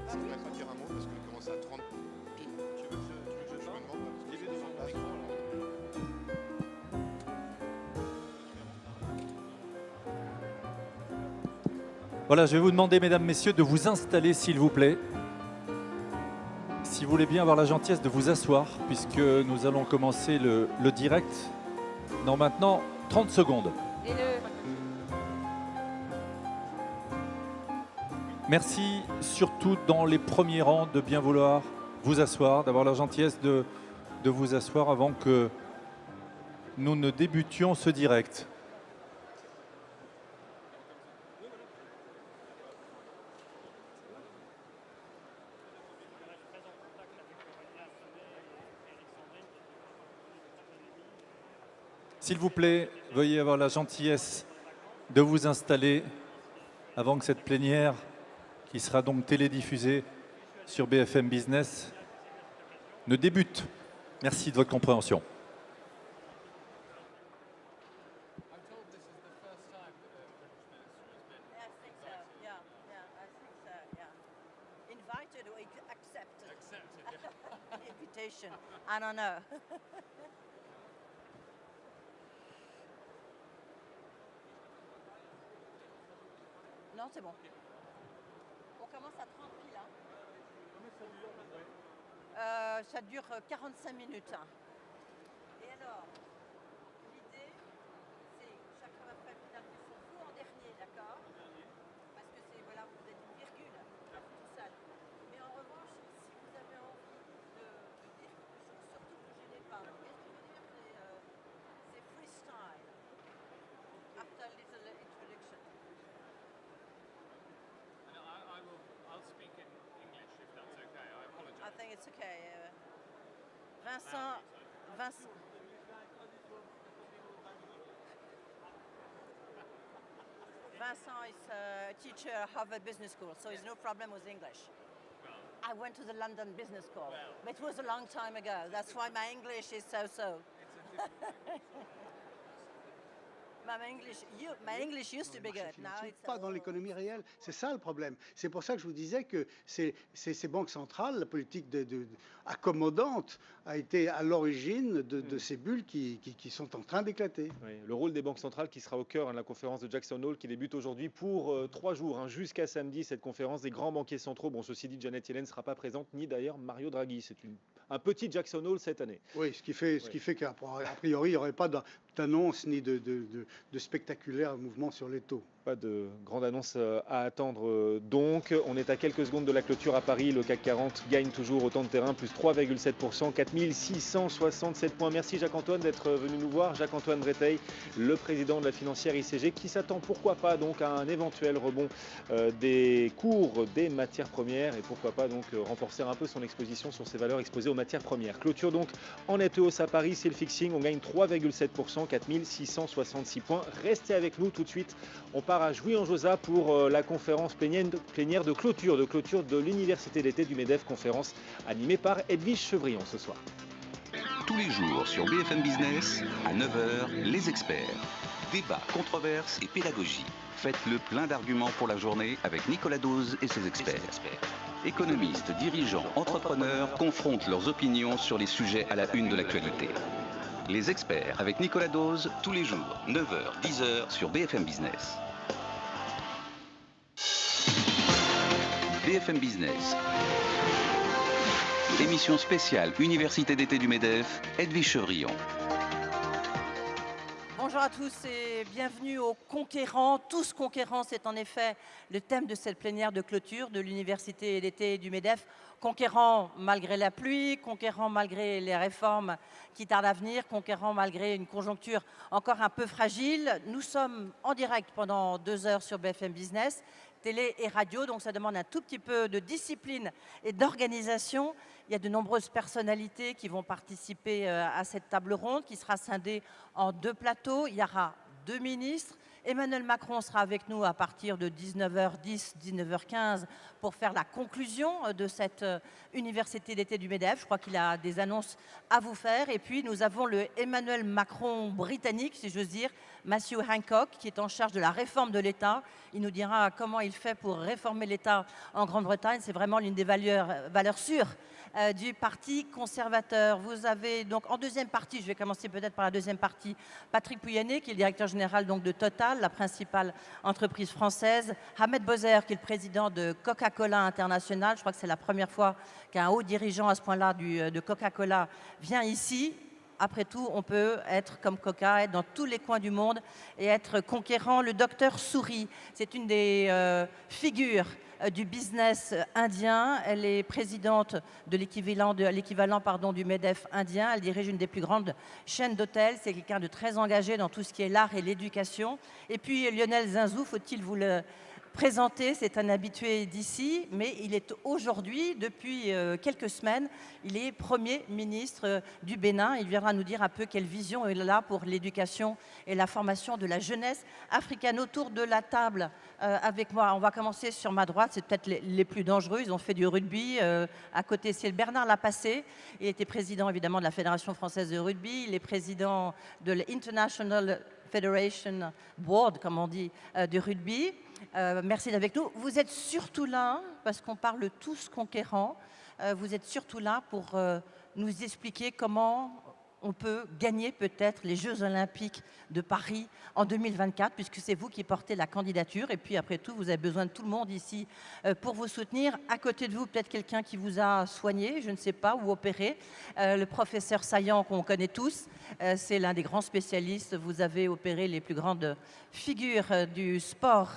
Est-ce qu'on pourrait dire un mot parce qu'on commence à 30. Tu veux que je me demande parce que j'ai devant le micro, Voilà, je vais vous demander, mesdames, messieurs, de vous installer, s'il vous plaît. Si vous voulez bien avoir la gentillesse de vous asseoir, puisque nous allons commencer le direct dans maintenant 30 secondes. Merci surtout dans les premiers rangs de bien vouloir vous asseoir, d'avoir la gentillesse de vous asseoir avant que nous ne débutions ce direct. S'il vous plaît, veuillez avoir la gentillesse de vous installer avant que cette plénière, qui sera donc télédiffusée sur BFM Business, ne débute. Merci de votre compréhension. I don't know. Non, c'est bon. On commence à 30 piles. Hein. Ça dure 45 minutes. Hein. Et alors, l'idée, c'est chacun va faire une allocution, vous en dernier, d'accord? Parce que c'est, voilà, vous êtes une virgule, pas tout seul. Mais en revanche, si vous avez envie de dire quelque chose, surtout ne vous gênez pas. Qu'est-ce que je veux dire? C'est freestyle. After a little introduction. I'll speak in English if that's okay. I apologize. I think it's okay. Vincent is a teacher at Harvard Business School, so it's no problem with English. I went to the London Business School, but it was a long time ago. That's why my English is so-so. My English used to be good. Now it's pas dans l'économie réelle. C'est ça le problème. C'est pour ça que je vous disais que ces banques centrales, la politique accommodante a été à l'origine de ces bulles qui sont en train d'éclater. Oui, le rôle des banques centrales qui sera au cœur de la conférence de Jackson Hole qui débute aujourd'hui pour 3 jours, jusqu'à samedi, cette conférence des grands banquiers centraux. Bon, ceci dit, Janet Yellen ne sera pas présente, ni d'ailleurs Mario Draghi. C'est un petit Jackson Hole cette année. Oui, ce qui fait qu'a priori, il n'y aurait pas d'annonce ni de spectaculaire mouvement sur les taux. Pas de grande annonce à attendre donc. On est à quelques secondes de la clôture à Paris. Le CAC 40 gagne toujours autant de terrain, plus 3,7%, 4667 points. Merci Jacques-Antoine d'être venu nous voir. Jacques-Antoine Breteil, le président de la financière ICG, qui s'attend pourquoi pas donc à un éventuel rebond des cours des matières premières et pourquoi pas donc renforcer un peu son exposition sur ces valeurs exposées aux matières premières. Clôture donc en nette hausse à Paris, c'est le fixing. On gagne 3,7%, 4666 points. Restez avec nous tout de suite. On part à Jouy-en-Josas pour la conférence plénière de clôture de l'Université d'été du MEDEF, conférence animée par Edwige Chevrillon ce soir. Tous les jours sur BFM Business, à 9h, les experts. Débat, controverses et pédagogie. Faites le plein d'arguments pour la journée avec Nicolas Dose et ses experts. Économistes, dirigeants, entrepreneurs confrontent leurs opinions sur les sujets à la une de l'actualité. Les experts avec Nicolas Dose, tous les jours, 9h, 10h sur BFM Business. BFM Business. Émission spéciale Université d'été du MEDEF, Edwige Chevrillon. Bonjour à tous et bienvenue aux Conquérants. Tous conquérants, c'est en effet le thème de cette plénière de clôture de l'Université d'été du MEDEF. Conquérants malgré la pluie, conquérants malgré les réformes qui tardent à venir, conquérants malgré une conjoncture encore un peu fragile. Nous sommes en direct pendant 2 heures sur BFM Business, télé et radio, donc ça demande un tout petit peu de discipline et d'organisation. Il y a de nombreuses personnalités qui vont participer à cette table ronde qui sera scindée en 2 plateaux. Il y aura 2 ministres, Emmanuel Macron sera avec nous à partir de 19h10, 19h15 pour faire la conclusion de cette université d'été du MEDEF. Je crois qu'il a des annonces à vous faire. Et puis nous avons le Emmanuel Macron britannique, si j'ose dire, Matthew Hancock, qui est en charge de la réforme de l'État. Il nous dira comment il fait pour réformer l'État en Grande-Bretagne. C'est vraiment l'une des valeurs sûres du Parti conservateur. Vous avez donc en deuxième partie, je vais commencer peut-être par la deuxième partie, Patrick Pouyanné, qui est le directeur général donc, de Total, la principale entreprise française. Ahmed Bozer, qui est le président de Coca-Cola International. Je crois que c'est la première fois qu'un haut dirigeant à ce point-là de Coca-Cola vient ici. Après tout, on peut être comme Coca, être dans tous les coins du monde et être conquérant. Le docteur Souris, c'est une des figures du business indien. Elle est présidente de l'équivalent du MEDEF indien. Elle dirige une des plus grandes chaînes d'hôtels. C'est quelqu'un de très engagé dans tout ce qui est l'art et l'éducation. Et puis Lionel Zinsou, faut-il vous le présenter, c'est un habitué d'ici, mais il est aujourd'hui, depuis quelques semaines, il est Premier ministre du Bénin. Il viendra nous dire un peu quelle vision il a pour l'éducation et la formation de la jeunesse africaine. Autour de la table avec moi, on va commencer sur ma droite, c'est peut-être les plus dangereux, ils ont fait du rugby. À côté, c'est Bernard Lapassé. Il était président évidemment de la Fédération française de rugby, il est président de l'International Federation Board, comme on dit, du rugby. Merci d'être avec nous. Vous êtes surtout là, parce qu'on parle tous conquérants, vous êtes surtout là pour nous expliquer comment on peut gagner peut-être les Jeux Olympiques de Paris en 2024, puisque c'est vous qui portez la candidature. Et puis après tout, vous avez besoin de tout le monde ici pour vous soutenir. À côté de vous, peut-être quelqu'un qui vous a soigné, je ne sais pas, ou opéré. Le professeur Saillant, qu'on connaît tous, c'est l'un des grands spécialistes. Vous avez opéré les plus grandes figures du sport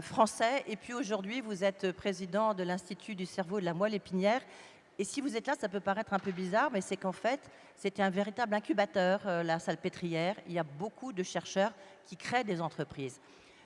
français. Et puis aujourd'hui, vous êtes président de l'Institut du cerveau et de la moelle épinière. Et si vous êtes là, ça peut paraître un peu bizarre, mais c'est qu'en fait, c'était un véritable incubateur, la Salpêtrière. Il y a beaucoup de chercheurs qui créent des entreprises.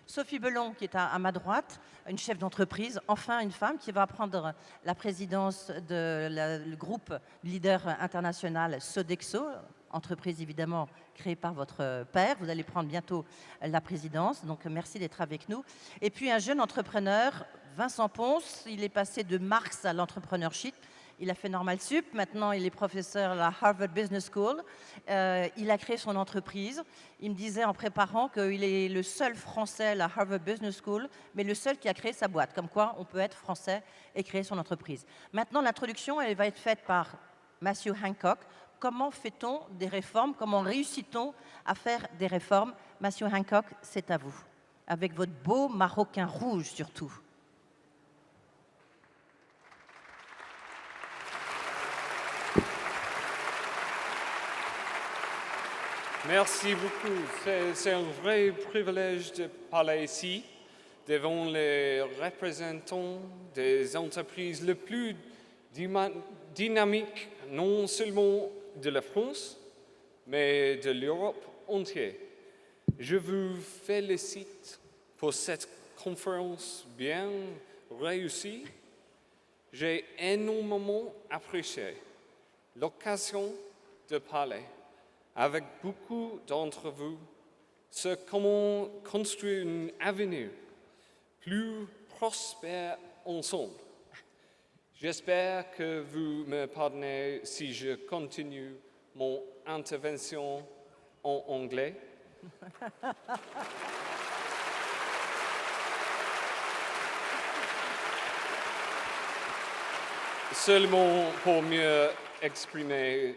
Sophie Bellon, qui est à ma droite, une chef d'entreprise, enfin une femme qui va prendre la présidence du groupe leader international Sodexo, entreprise évidemment créée par votre père. Vous allez prendre bientôt la présidence, donc merci d'être avec nous. Et puis un jeune entrepreneur, Vincent Ponce, il est passé de Marx à l'entrepreneurship. Il a fait Normal Sup, maintenant il est professeur à la Harvard Business School. Il a créé son entreprise. Il me disait en préparant qu'il est le seul Français à la Harvard Business School, mais le seul qui a créé sa boîte. Comme quoi, on peut être Français et créer son entreprise. Maintenant, l'introduction, elle va être faite par Matthew Hancock. Comment fait-on des réformes? Comment réussit-on à faire des réformes? Matthew Hancock, c'est à vous. Avec votre beau maroquin rouge surtout. Merci beaucoup. C'est un vrai privilège de parler ici devant les représentants des entreprises les plus dynamiques, non seulement de la France, mais de l'Europe entière. Je vous félicite pour cette conférence bien réussie. J'ai énormément apprécié l'occasion de parler avec beaucoup d'entre vous sur comment construire un avenir plus prospère ensemble. J'espère que vous me pardonnez si je continue mon intervention en anglais. Seulement pour mieux exprimer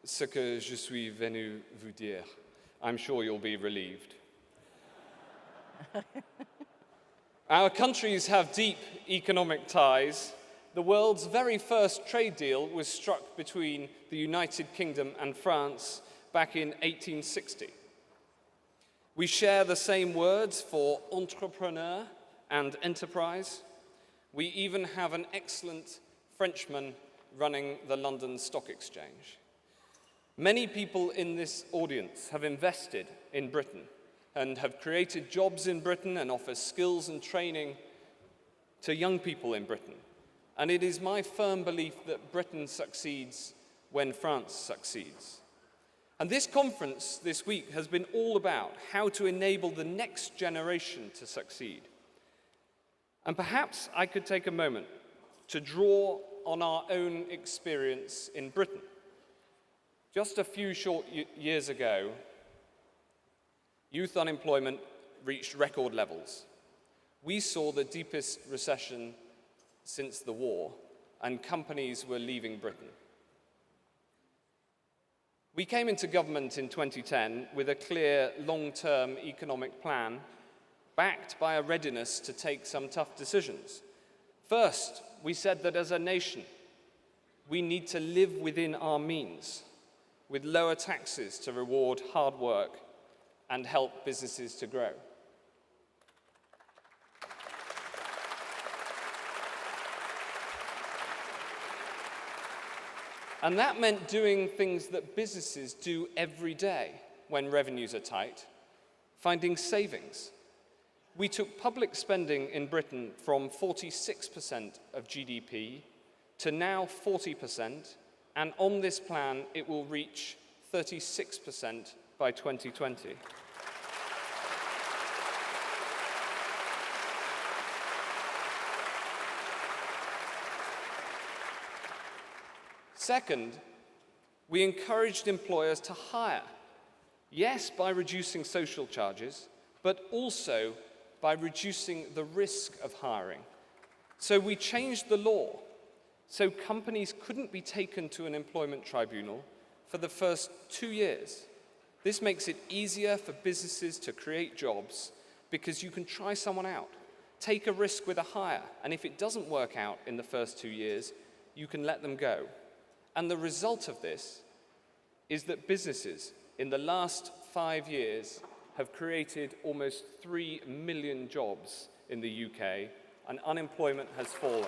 ce que je suis venu vous dire. I'm sure you'll be relieved. Our countries have deep economic ties. The world's very first trade deal was struck between the United Kingdom and France back in 1860. We share the same words for entrepreneur and enterprise. We even have an excellent Frenchman running the London Stock Exchange. Many people in this audience have invested in Britain and have created jobs in Britain and offer skills and training to young people in Britain. And it is my firm belief that Britain succeeds when France succeeds. And this conference this week has been all about how to enable the next generation to succeed. And perhaps I could take a moment to draw on our own experience in Britain. Just a few short years ago, youth unemployment reached record levels. We saw the deepest recession since the war, and companies were leaving Britain. We came into government in 2010 with a clear long-term economic plan, backed by a readiness to take some tough decisions. First, we said that as a nation, we need to live within our means, with lower taxes to reward hard work and help businesses to grow. And that meant doing things that businesses do every day when revenues are tight, finding savings. We took public spending in Britain from 46% of GDP to now 40%, and on this plan it will reach 36% by 2020. Second, we encouraged employers to hire, yes, by reducing social charges, but also by reducing the risk of hiring. So we changed the law so companies couldn't be taken to an employment tribunal for the first 2 years. This makes it easier for businesses to create jobs because you can try someone out, take a risk with a hire, and if it doesn't work out in the first 2 years, you can let them go. And the result of this is that businesses in the last 5 years have created almost 3 million jobs in the UK, and unemployment has fallen.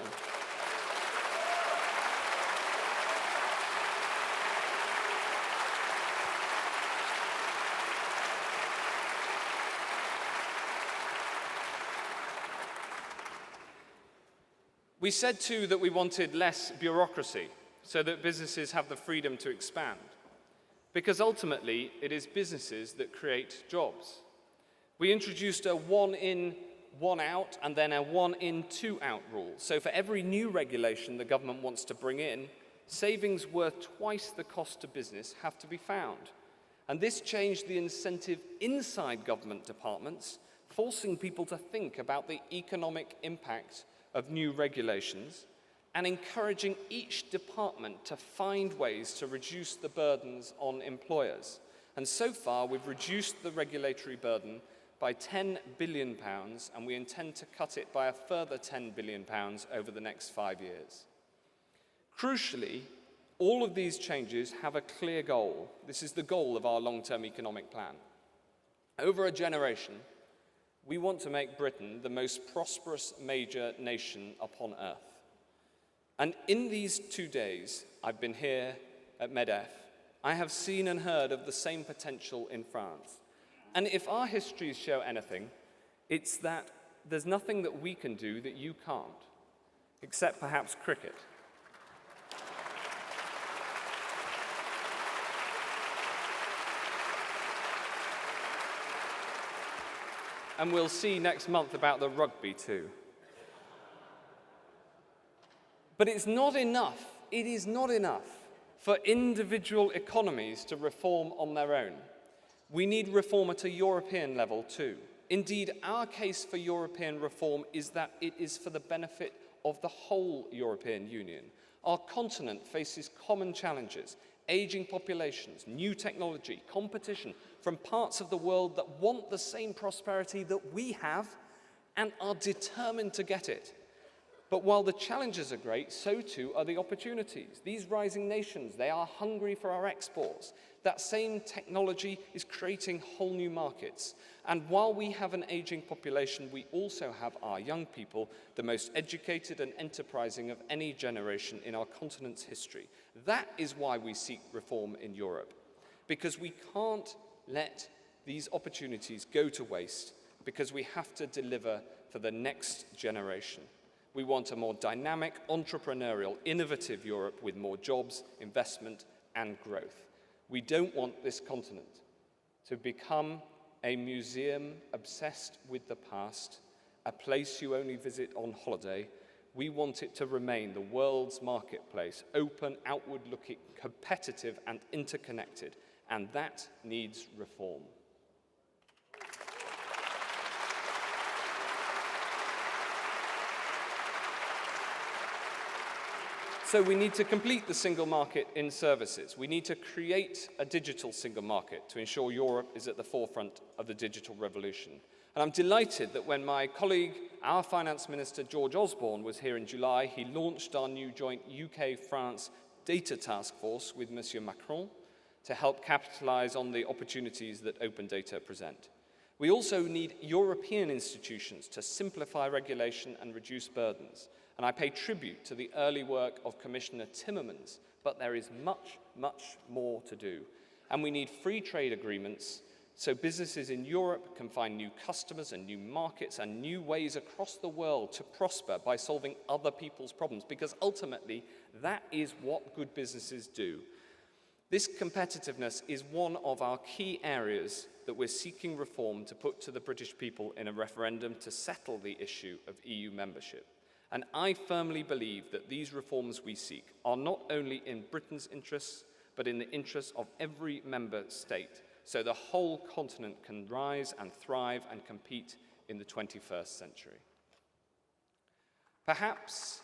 We said too that we wanted less bureaucracy, so that businesses have the freedom to expand. Because ultimately, it is businesses that create jobs. We introduced a one in, one out, and then a one in, two out rule. So for every new regulation the government wants to bring in, savings worth twice the cost to business have to be found. And this changed the incentive inside government departments, forcing people to think about the economic impact of new regulations, and encouraging each department to find ways to reduce the burdens on employers. And so far, we've reduced the regulatory burden by £10 billion, and we intend to cut it by a further £10 billion over the next 5 years. Crucially, all of these changes have a clear goal. This is the goal of our long-term economic plan. Over a generation, we want to make Britain the most prosperous major nation upon earth. And in these 2 days I've been here at MEDEF, I have seen and heard of the same potential in France. And if our histories show anything, it's that there's nothing that we can do that you can't, except perhaps cricket. And we'll see next month about the rugby too. But it's not enough, it is not enough for individual economies to reform on their own. We need reform at a European level too. Indeed, our case for European reform is that it is for the benefit of the whole European Union. Our continent faces common challenges, aging populations, new technology, competition from parts of the world that want the same prosperity that we have and are determined to get it. But while the challenges are great, so too are the opportunities. These rising nations, they are hungry for our exports. That same technology is creating whole new markets. And while we have an aging population, we also have our young people, the most educated and enterprising of any generation in our continent's history. That is why we seek reform in Europe, because we can't let these opportunities go to waste, because we have to deliver for the next generation. We want a more dynamic, entrepreneurial, innovative Europe with more jobs, investment, and growth. We don't want this continent to become a museum obsessed with the past, a place you only visit on holiday. We want it to remain the world's marketplace, open, outward-looking, competitive, and interconnected, and that needs reform. So we need to complete the single market in services. We need to create a digital single market to ensure Europe is at the forefront of the digital revolution. And I'm delighted that when my colleague, our Finance Minister, George Osborne, was here in July, he launched our new joint UK-France data task force with Monsieur Macron to help capitalize on the opportunities that open data present. We also need European institutions to simplify regulation and reduce burdens. And I pay tribute to the early work of Commissioner Timmermans, but there is much, much more to do. And we need free trade agreements so businesses in Europe can find new customers and new markets and new ways across the world to prosper by solving other people's problems, because ultimately that is what good businesses do. This competitiveness is one of our key areas that we're seeking reform to put to the British people in a referendum to settle the issue of EU membership. And I firmly believe that these reforms we seek are not only in Britain's interests, but in the interests of every member state, so the whole continent can rise and thrive and compete in the 21st century. Perhaps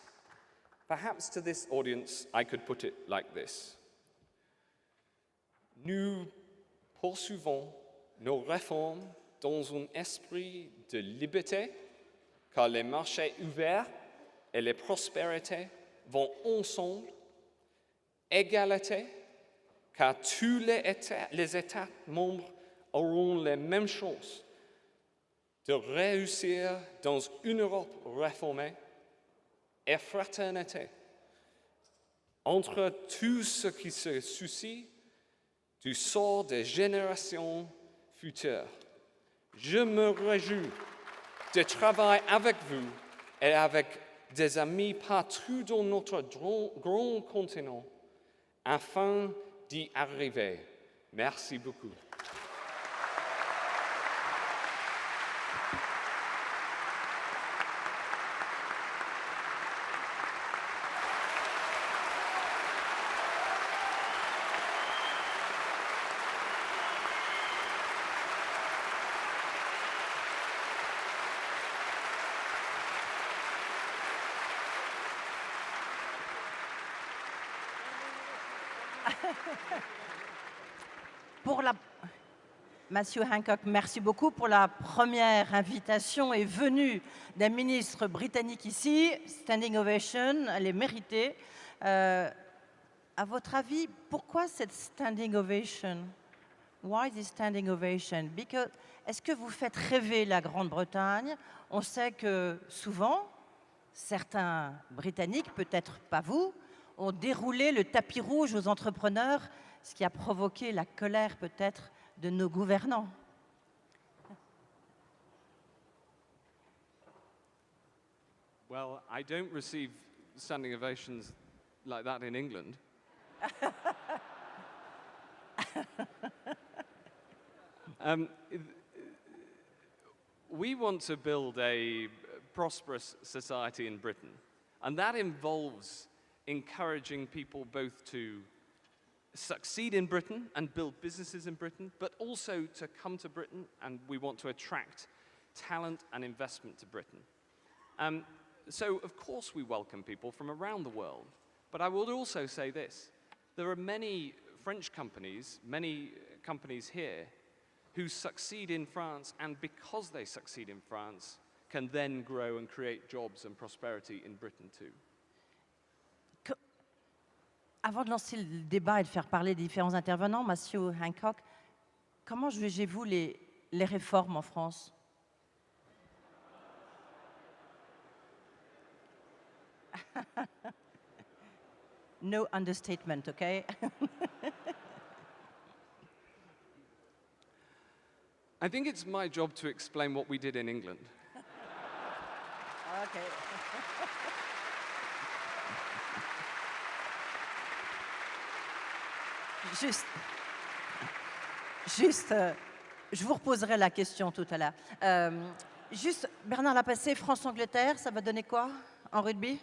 to this audience, I could put it like this. Nous poursuivons nos réformes dans un esprit de liberté, car les marchés ouverts et la prospérité vont ensemble. Égalité, car tous les États membres auront les mêmes chances de réussir dans une Europe réformée. Et fraternité, entre tous ceux qui se soucient du sort des générations futures. Je me réjouis de travailler avec vous et avec des amis partout dans notre grand continent afin d'y arriver. Merci beaucoup. Monsieur Hancock, merci beaucoup pour la première invitation et venue d'un ministre britannique ici. Standing ovation, elle est méritée. À votre avis, pourquoi cette standing ovation? Why this standing ovation? Because, est-ce que vous faites rêver la Grande-Bretagne? On sait que souvent, certains Britanniques, peut-être pas vous, ont déroulé le tapis rouge aux entrepreneurs, ce qui a provoqué la colère peut-être de nos gouvernants. Well, I don't receive standing ovations like that in England. We want to build a prosperous society in Britain, and that involves encouraging people both to succeed in Britain and build businesses in Britain, but also to come to Britain, and we want to attract talent and investment to Britain. So, of course, we welcome people from around the world, but I would also say this. There are many French companies, many companies here, who succeed in France, and because they succeed in France, can then grow and create jobs and prosperity in Britain too. Avant de lancer le débat et de faire parler des différents intervenants, Monsieur Hancock, comment jugez-vous les réformes en France? No understatement, okay? I think it's my job to explain what we did in England. Okay. Juste, je vous reposerai la question tout à l'heure. Juste, Bernard Lapassé, France-Angleterre, ça va donner quoi en rugby?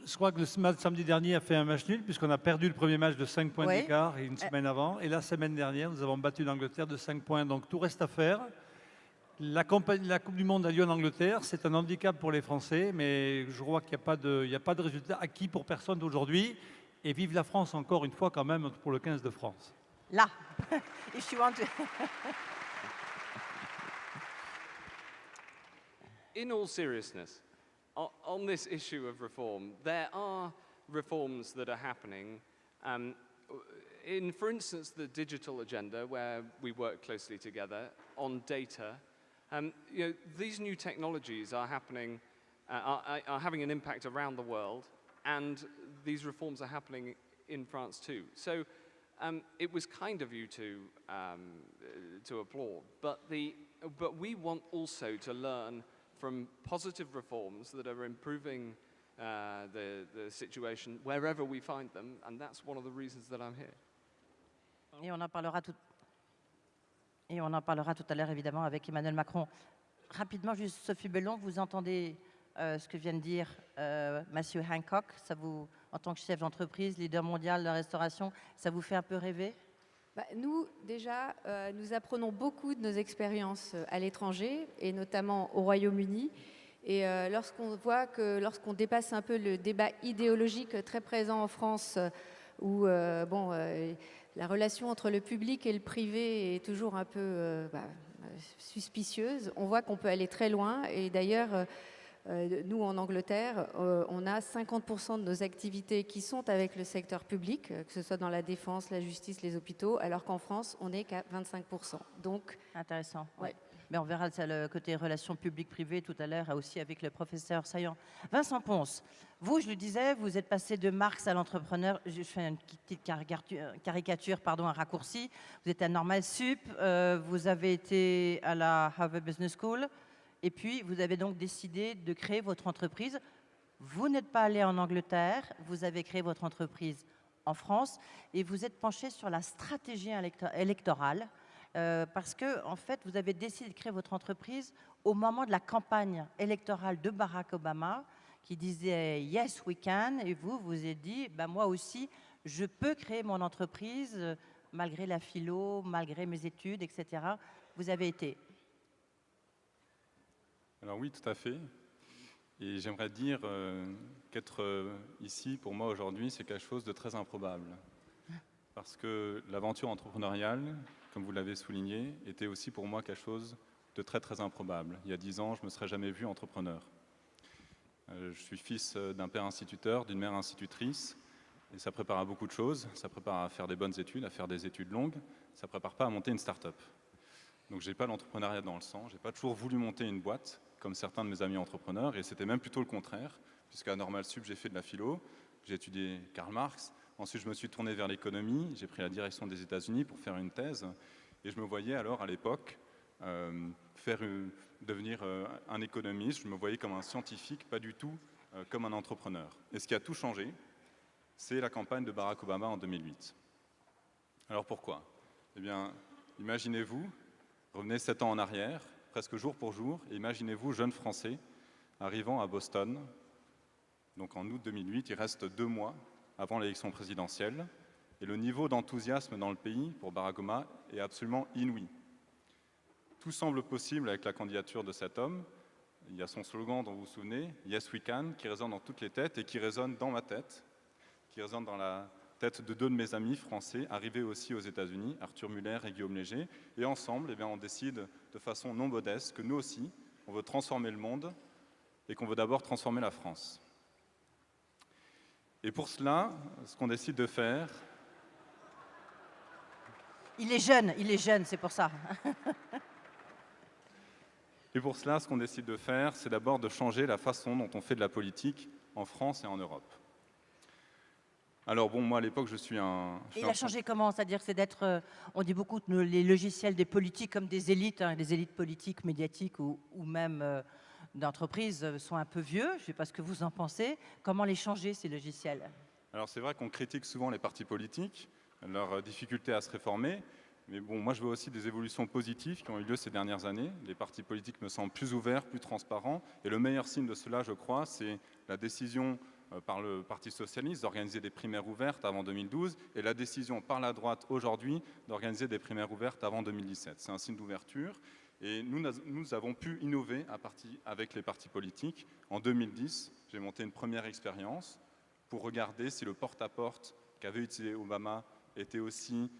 Je crois que le match samedi dernier a fait un match nul, puisqu'on a perdu le premier match de 5 points Oui. d'écart une semaine avant. Et la semaine dernière, nous avons battu l'Angleterre de 5 points. Donc tout reste à faire. La Coupe du Monde a lieu en Angleterre. C'est un handicap pour les Français, mais je crois qu'il n'y a pas de résultat acquis pour personne aujourd'hui. Et vive la France encore une fois quand même pour le 15 de France. Là. If you want to... In all seriousness, on this issue of reform, there are reforms that are happening. In, for instance, the digital agenda, where we work closely together on data, these new technologies are happening, are having an impact around the world, and these reforms are happening in France too. So it was kind of you to applaud, but we want also to learn from positive reforms that are improving the situation wherever we find them, and that's one of the reasons that I'm here. Et on en parlera tout à l'heure, évidemment, avec Emmanuel Macron. Rapidement, juste Sophie Bellon, vous entendez ce que vient de dire Matthew Hancock, ça vous, en tant que chef d'entreprise, leader mondial de la restauration, ça vous fait un peu rêver? Nous, déjà, nous apprenons beaucoup de nos expériences à l'étranger, et notamment au Royaume-Uni. Et lorsqu'on voit que lorsqu'on dépasse un peu le débat idéologique très présent en France, où la relation entre le public et le privé est toujours un peu suspicieuse, on voit qu'on peut aller très loin. Et d'ailleurs, nous, en Angleterre, on a 50% de nos activités qui sont avec le secteur public, que ce soit dans la défense, la justice, les hôpitaux, alors qu'en France, on n'est qu'à 25%. Donc, intéressant. Ouais. Ouais. Mais on verra ça, le côté relations publiques-privées tout à l'heure, aussi avec le professeur Saillant. Vincent Ponce, vous, je le disais, vous êtes passé de Marx à l'entrepreneur. Je fais une petite caricature, un raccourci. Vous êtes à Normal Sup, vous avez été à la Harvard Business School, et puis vous avez donc décidé de créer votre entreprise. Vous n'êtes pas allé en Angleterre, vous avez créé votre entreprise en France, et vous êtes penché sur la stratégie électorale. Parce que, en fait, vous avez décidé de créer votre entreprise au moment de la campagne électorale de Barack Obama, qui disait « Yes, we can », et vous vous êtes dit « Moi aussi, je peux créer mon entreprise, malgré la philo, malgré mes études, etc. » Vous avez été. Alors oui, tout à fait. Et j'aimerais dire qu'être ici, pour moi, aujourd'hui, c'est quelque chose de très improbable. Parce que l'aventure entrepreneuriale, comme vous l'avez souligné, était aussi pour moi quelque chose de très très improbable. Il y a 10 ans, je ne me serais jamais vu entrepreneur. Je suis fils d'un père instituteur, d'une mère institutrice, et ça prépare à beaucoup de choses. Ça prépare à faire des bonnes études, à faire des études longues. Ça ne prépare pas à monter une start-up. Donc je n'ai pas l'entrepreneuriat dans le sang. Je n'ai pas toujours voulu monter une boîte, comme certains de mes amis entrepreneurs, et c'était même plutôt le contraire, puisqu'à Normal Sup, j'ai fait de la philo, j'ai étudié Karl Marx. Ensuite, je me suis tourné vers l'économie, j'ai pris la direction des États-Unis pour faire une thèse, et je me voyais alors, à l'époque, devenir un économiste. Je me voyais comme un scientifique, pas du tout comme un entrepreneur. Et ce qui a tout changé, c'est la campagne de Barack Obama en 2008. Alors pourquoi? Eh bien, imaginez-vous, revenez 7 ans en arrière, presque jour pour jour, et imaginez-vous, jeune Français, arrivant à Boston, donc en août 2008, il reste 2 mois avant l'élection présidentielle, et le niveau d'enthousiasme dans le pays pour Barack Obama est absolument inouï. Tout semble possible avec la candidature de cet homme. Il y a son slogan dont vous vous souvenez, « Yes, we can », qui résonne dans toutes les têtes et qui résonne dans ma tête, qui résonne dans la tête de 2 de mes amis français, arrivés aussi aux États-Unis, Arthur Muller et Guillaume Léger. Et ensemble, on décide de façon non modeste que nous aussi, on veut transformer le monde et qu'on veut d'abord transformer la France. Et pour cela, ce qu'on décide de faire... Il est jeune, c'est pour ça. Et pour cela, ce qu'on décide de faire, c'est d'abord de changer la façon dont on fait de la politique en France et en Europe. Alors bon, moi à l'époque, je suis un... Il a changé comment? C'est-à-dire c'est d'être... on dit beaucoup que les logiciels des politiques comme des élites politiques, médiatiques ou même... d'entreprises sont un peu vieux, je ne sais pas ce que vous en pensez. Comment les changer, ces logiciels? Alors c'est vrai qu'on critique souvent les partis politiques, leur difficulté à se réformer, Mais bon, moi je vois aussi des évolutions positives qui ont eu lieu ces dernières années. Les partis politiques me semblent plus ouverts, plus transparents. Et le meilleur signe de cela, je crois, c'est la décision par le Parti socialiste d'organiser des primaires ouvertes avant 2012 et la décision par la droite aujourd'hui d'organiser des primaires ouvertes avant 2017. C'est un signe d'ouverture. Et nous avons pu innover avec les partis politiques. En 2010, j'ai monté une première expérience pour regarder si le porte-à-porte qu'avait utilisé Obama était aussi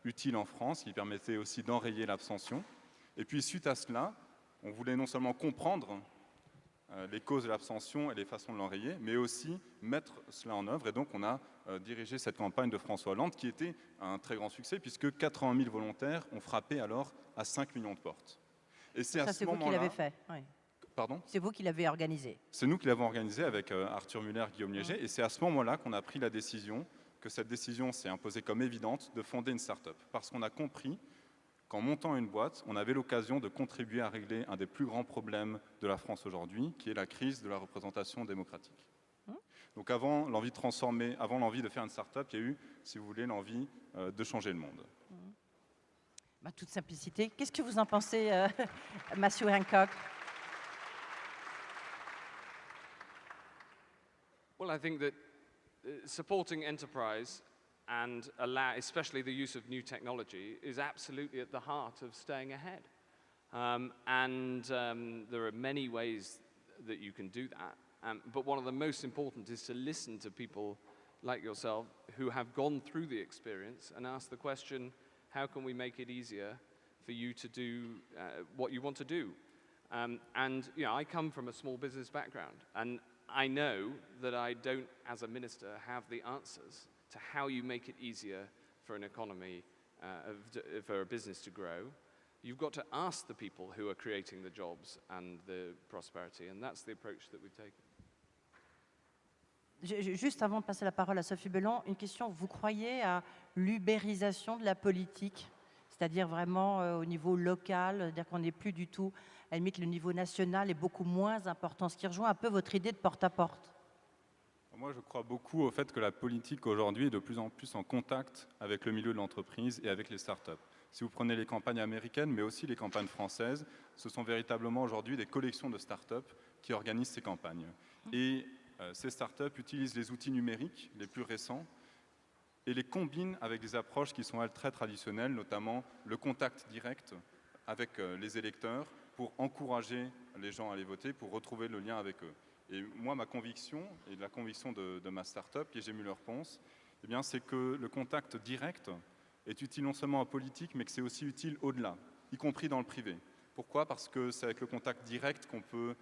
utile en France, qui permettait aussi d'enrayer l'abstention. Et puis suite à cela, on voulait non seulement comprendre les causes de l'abstention et les façons de l'enrayer, mais aussi mettre cela en œuvre. Et donc on a dirigé cette campagne de François Hollande qui était un très grand succès puisque 80 000 volontaires ont frappé alors à 5 millions de portes. Et c'est à ce moment-là... C'est vous qui l'avez fait, oui. Pardon ? C'est vous qui l'avez organisé. C'est nous qui l'avons organisé avec Arthur Muller, Guillaume Léger, et c'est à ce moment-là qu'on a pris la décision, que cette décision s'est imposée comme évidente, de fonder une start-up. Parce qu'on a compris qu'en montant une boîte, on avait l'occasion de contribuer à régler un des plus grands problèmes de la France aujourd'hui, qui est la crise de la représentation démocratique. Donc avant l'envie de transformer, avant l'envie de faire une start-up, il y a eu, si vous voulez, l'envie de changer le monde. Toute simplicité. Qu'est-ce que vous en pensez, Matthew Hancock? Well, I think that supporting enterprise and especially the use of new technology is absolutely at the heart of staying ahead. There are many ways that you can do that. But one of the most important is to listen to people like yourself who have gone through the experience and ask the question, how can we make it easier for you to do what you want to do? I come from a small business background, and I know that I don't, as a minister, have the answers to how you make it easier for an economy, for a business to grow. You've got to ask the people who are creating the jobs and the prosperity, and that's the approach that we've taken. Juste avant de passer la parole à Sophie Bellon, une question. Vous croyez à l'ubérisation de la politique, c'est-à-dire vraiment au niveau local, c'est-à-dire qu'on n'est plus du tout, à la limite, le niveau national est beaucoup moins important, ce qui rejoint un peu votre idée de porte-à-porte? Moi, je crois beaucoup au fait que la politique aujourd'hui est de plus en plus en contact avec le milieu de l'entreprise et avec les startups. Si vous prenez les campagnes américaines, mais aussi les campagnes françaises, ce sont véritablement aujourd'hui des collections de startups qui organisent ces campagnes. Et ces startups utilisent les outils numériques les plus récents et les combinent avec des approches qui sont, elles, très traditionnelles, notamment le contact direct avec les électeurs pour encourager les gens à aller voter, pour retrouver le lien avec eux. Et moi, ma conviction, et la conviction de ma start-up, qui est J'ai mu leur réponse, eh bien, c'est que le contact direct est utile non seulement en politique, mais que c'est aussi utile au-delà, y compris dans le privé. Pourquoi ? Parce que c'est avec le contact direct qu'on peut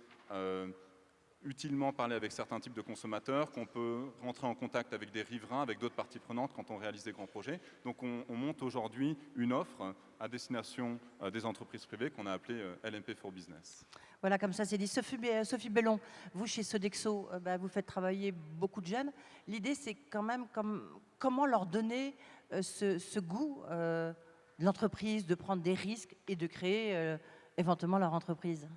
utilement parler avec certains types de consommateurs, qu'on peut rentrer en contact avec des riverains, avec d'autres parties prenantes quand on réalise des grands projets. Donc on monte aujourd'hui une offre à destination des entreprises privées qu'on a appelée LMP for Business. Voilà, comme ça c'est dit. Sophie Bellon, vous chez Sodexo, vous faites travailler beaucoup de jeunes. L'idée c'est quand même comment leur donner ce goût de l'entreprise, de prendre des risques et de créer éventuellement leur entreprise.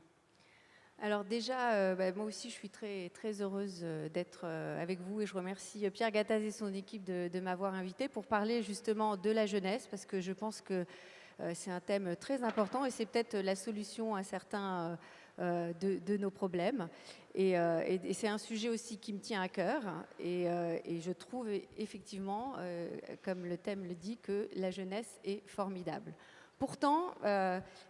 Alors déjà, moi aussi, je suis très, très heureuse d'être avec vous et je remercie Pierre Gattaz et son équipe de m'avoir invitée pour parler justement de la jeunesse parce que je pense que c'est un thème très important et c'est peut-être la solution à certains de nos problèmes. Et c'est un sujet aussi qui me tient à cœur et je trouve effectivement, comme le thème le dit, que la jeunesse est formidable. Pourtant,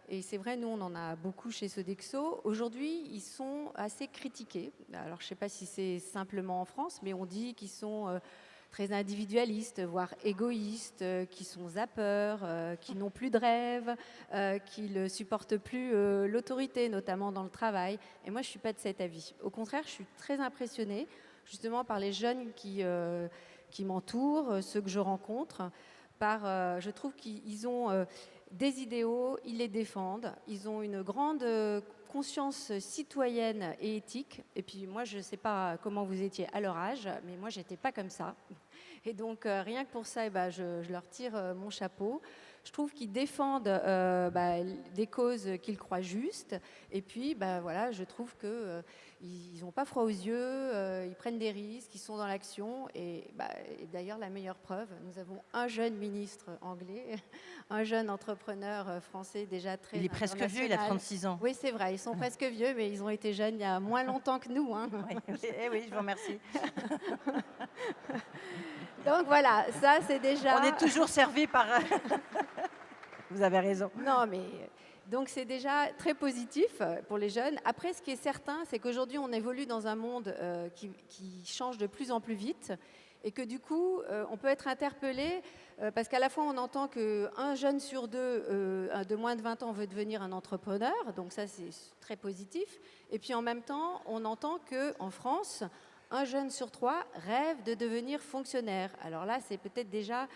et c'est vrai, nous on en a beaucoup chez Sodexo, aujourd'hui ils sont assez critiqués. Alors je ne sais pas si c'est simplement en France, mais on dit qu'ils sont très individualistes, voire égoïstes, qui sont zappeurs, qui n'ont plus de rêve, qui ne supportent plus l'autorité, notamment dans le travail. Et moi je ne suis pas de cet avis. Au contraire, je suis très impressionnée justement par les jeunes qui m'entourent, ceux que je rencontre. Je trouve qu'ils ont des idéaux, ils les défendent, ils ont une grande conscience citoyenne et éthique. Et puis moi, je ne sais pas comment vous étiez à leur âge, mais moi, je n'étais pas comme ça. Et donc, rien que pour ça, je leur tire mon chapeau. Je trouve qu'ils défendent des causes qu'ils croient justes. Et puis, voilà, je trouve qu'ils ils n'ont pas froid aux yeux, ils prennent des risques, ils sont dans l'action. Et d'ailleurs, la meilleure preuve, nous avons un jeune ministre anglais, un jeune entrepreneur français déjà très Il est presque vieux, il a 36 ans. Oui, c'est vrai, ils sont presque vieux, mais ils ont été jeunes il y a moins longtemps que nous. Hein. Oui, je vous remercie. Donc voilà, ça c'est déjà... On est toujours servi par... Vous avez raison. Non, mais... Donc c'est déjà très positif pour les jeunes. Après, ce qui est certain, c'est qu'aujourd'hui, on évolue dans un monde qui change de plus en plus vite et que du coup, on peut être interpellé parce qu'à la fois, on entend qu'un jeune sur deux de moins de 20 ans veut devenir un entrepreneur, donc ça, c'est très positif. Et puis en même temps, on entend qu'en France, un jeune sur 3 rêve de devenir fonctionnaire. Alors là, c'est peut-être déjà...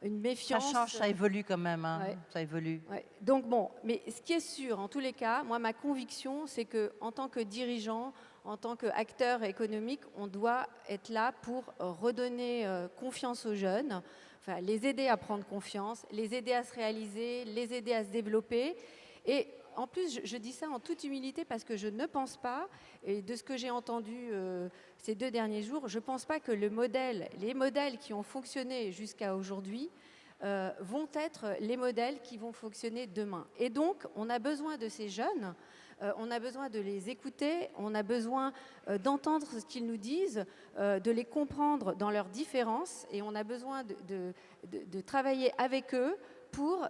une méfiance. Ça change, ça évolue quand même, hein. Ouais. Ça évolue. Ouais. Donc bon, mais ce qui est sûr, en tous les cas, moi, ma conviction, c'est qu'en tant que dirigeant, en tant qu'acteur économique, on doit être là pour redonner confiance aux jeunes, enfin, les aider à prendre confiance, les aider à se réaliser, les aider à se développer. Et en plus, je dis ça en toute humilité parce que je ne pense pas, et de ce que j'ai entendu ces 2 derniers jours, je ne pense pas que les modèles qui ont fonctionné jusqu'à aujourd'hui vont être les modèles qui vont fonctionner demain. Et donc, on a besoin de ces jeunes, on a besoin de les écouter, on a besoin d'entendre ce qu'ils nous disent, de les comprendre dans leurs différences, et on a besoin de travailler avec eux pour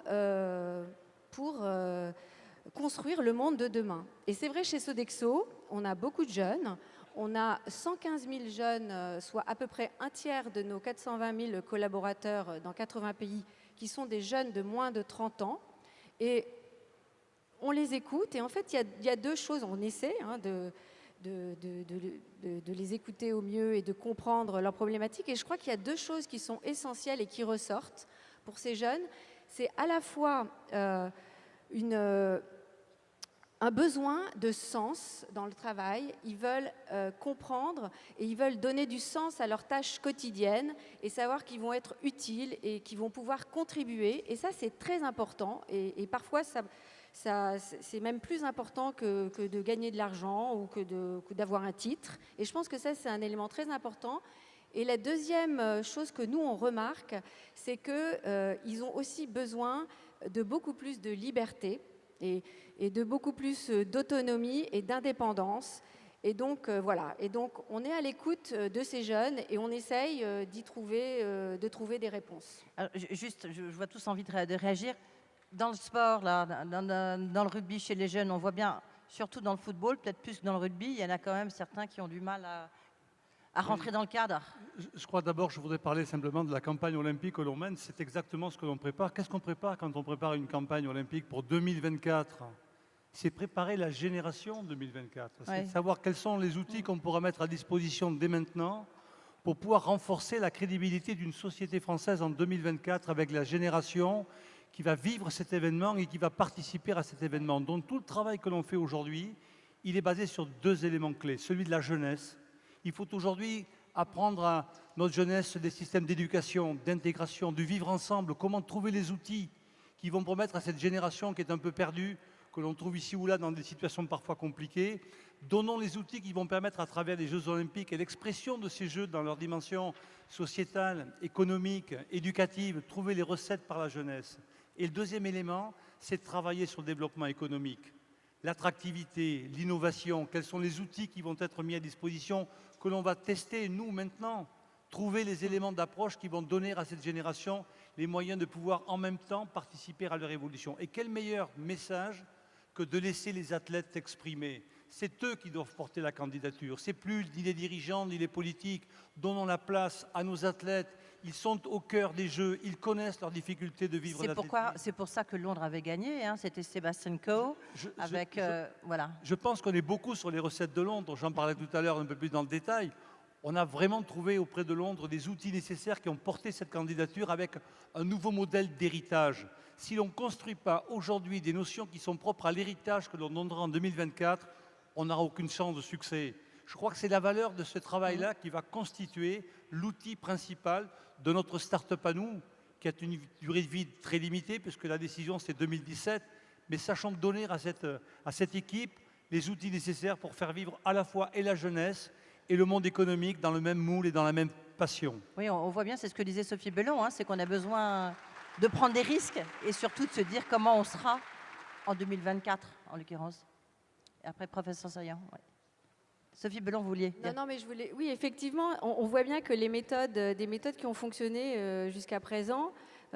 construire le monde de demain. Et c'est vrai, chez Sodexo, on a beaucoup de jeunes. On a 115 000 jeunes, soit à peu près un tiers de nos 420 000 collaborateurs dans 80 pays, qui sont des jeunes de moins de 30 ans. Et on les écoute. Et en fait, il y a 2 choses. On essaie de les écouter au mieux et de comprendre leurs problématiques. Et je crois qu'il y a 2 choses qui sont essentielles et qui ressortent pour ces jeunes. C'est à la fois... un besoin de sens dans le travail. Ils veulent comprendre et ils veulent donner du sens à leurs tâches quotidiennes et savoir qu'ils vont être utiles et qu'ils vont pouvoir contribuer. Et ça, c'est très important. Et parfois, c'est même plus important que de gagner de l'argent ou que d'avoir un titre. Et je pense que ça, c'est un élément très important. Et la deuxième chose que nous, on remarque, c'est qu'ils ont aussi besoin de beaucoup plus de liberté et de beaucoup plus d'autonomie et d'indépendance. Et donc, voilà. Et donc, on est à l'écoute de ces jeunes et on essaye de trouver des réponses. Alors, juste, je vois tous envie de réagir. Dans le sport, là, dans le rugby chez les jeunes, on voit bien, surtout dans le football, peut-être plus que dans le rugby, il y en a quand même certains qui ont du mal à rentrer dans le cadre. Je crois d'abord, je voudrais parler simplement de la campagne olympique que l'on mène. C'est exactement ce que l'on prépare. Qu'est-ce qu'on prépare quand on prépare une campagne olympique pour 2024 ? C'est préparer la génération 2024. C'est savoir quels sont les outils qu'on pourra mettre à disposition dès maintenant pour pouvoir renforcer la crédibilité d'une société française en 2024 avec la génération qui va vivre cet événement et qui va participer à cet événement. Donc tout le travail que l'on fait aujourd'hui, il est basé sur 2 éléments clés. Celui de la jeunesse. Il faut aujourd'hui apprendre à notre jeunesse des systèmes d'éducation, d'intégration, de vivre ensemble, comment trouver les outils qui vont permettre à cette génération qui est un peu perdue, que l'on trouve ici ou là dans des situations parfois compliquées, donnons les outils qui vont permettre à travers les Jeux Olympiques et l'expression de ces Jeux dans leur dimension sociétale, économique, éducative, trouver les recettes par la jeunesse. Et le deuxième élément, c'est de travailler sur le développement économique. L'attractivité, l'innovation, quels sont les outils qui vont être mis à disposition, que l'on va tester, nous, maintenant, trouver les éléments d'approche qui vont donner à cette génération les moyens de pouvoir en même temps participer à leur évolution. Et quel meilleur message que de laisser les athlètes s'exprimer. C'est eux qui doivent porter la candidature. C'est plus ni les dirigeants ni les politiques. Donnons la place à nos athlètes. Ils sont au cœur des Jeux. Ils connaissent leurs difficultés de vivre l'athlétisme. C'est pour ça que Londres avait gagné. Hein. C'était Sébastien Coe voilà. Je pense qu'on est beaucoup sur les recettes de Londres. J'en parlais tout à l'heure un peu plus dans le détail. On a vraiment trouvé auprès de Londres des outils nécessaires qui ont porté cette candidature avec un nouveau modèle d'héritage. Si l'on ne construit pas aujourd'hui des notions qui sont propres à l'héritage que l'on donnera en 2024, on n'aura aucune chance de succès. Je crois que c'est la valeur de ce travail-là qui va constituer l'outil principal de notre start-up à nous, qui a une durée de vie très limitée, puisque la décision c'est 2017, mais sachons donner à cette équipe les outils nécessaires pour faire vivre à la fois et la jeunesse et le monde économique dans le même moule et dans la même passion. Oui, on voit bien, c'est ce que disait Sophie Bellon, hein, c'est qu'on a besoin de prendre des risques et surtout de se dire comment on sera en 2024, en l'occurrence. Et après, professeur Saillant. Ouais. Sophie Bellon, vous vouliez dire. Non, mais je voulais. Oui, effectivement, on voit bien que les méthodes, des méthodes qui ont fonctionné jusqu'à présent,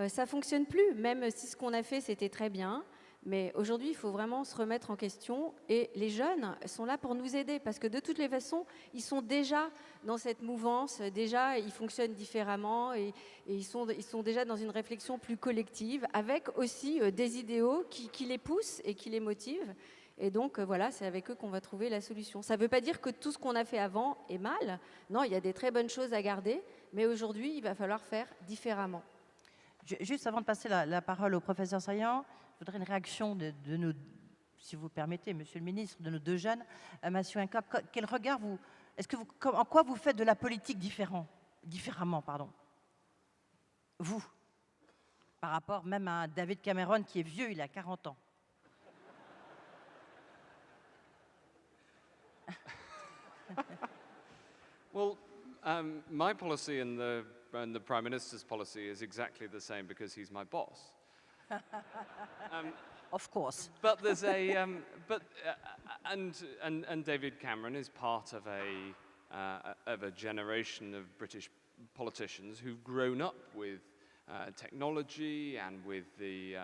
ça fonctionne plus. Même si ce qu'on a fait, c'était très bien. Mais aujourd'hui, il faut vraiment se remettre en question. Et les jeunes sont là pour nous aider. Parce que de toutes les façons, ils sont déjà dans cette mouvance. Déjà, ils fonctionnent différemment. Et ils sont déjà dans une réflexion plus collective. Avec aussi des idéaux qui les poussent et qui les motivent. Et donc, voilà, c'est avec eux qu'on va trouver la solution. Ça ne veut pas dire que tout ce qu'on a fait avant est mal. Non, il y a des très bonnes choses à garder. Mais aujourd'hui, il va falloir faire différemment. Juste avant de passer la parole au professeur Saillant, je voudrais une réaction de nos, si vous permettez, monsieur le ministre, de nos deux jeunes. Mathieu Hincock, quel regard vous... en quoi vous faites de la politique différemment, pardon, vous, par rapport même à David Cameron qui est vieux, il a 40 ans. Well, my policy and the Prime Minister's policy is exactly the same because he's my boss. Of course. But there's a and David Cameron is part of a generation of British politicians who've grown up with technology and with the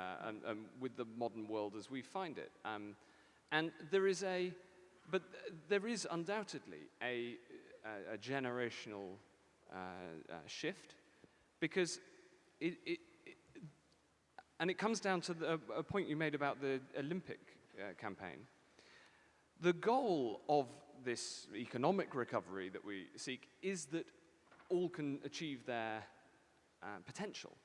modern world as we find it. And there is undoubtedly a generational shift, because and it comes down to a point you made about the Olympic campaign. The goal of this economic recovery that we seek is that all can achieve their potential.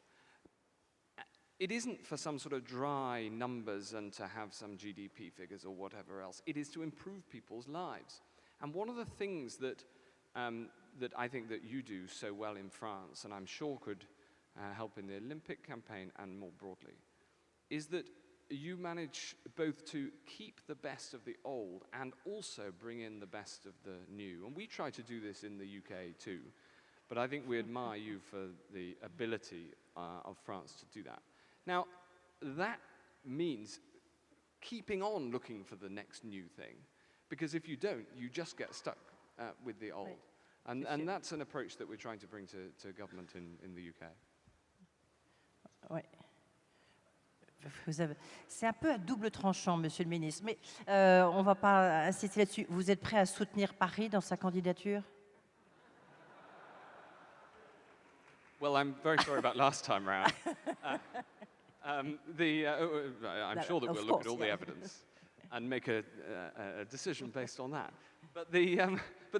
It isn't for some sort of dry numbers and to have some GDP figures or whatever else. It is to improve people's lives. And one of the things that I think that you do so well in France, and I'm sure could help in the Olympic campaign and more broadly, is that you manage both to keep the best of the old and also bring in the best of the new. And we try to do this in the UK too, but I think we admire you for the ability of France to do that. Now, that means keeping on looking for the next new thing, because if you don't, you just get stuck with the old. Right. And that's an approach that we're trying to bring to government in the UK. Oui. C'est un peu à double tranchant, monsieur le ministre, mais on ne va pas insister là-dessus. Vous êtes prêt à soutenir Paris dans sa candidature? Well, I'm very sorry about last time round. I'm sure that we'll look at all the evidence and make a decision based on that. But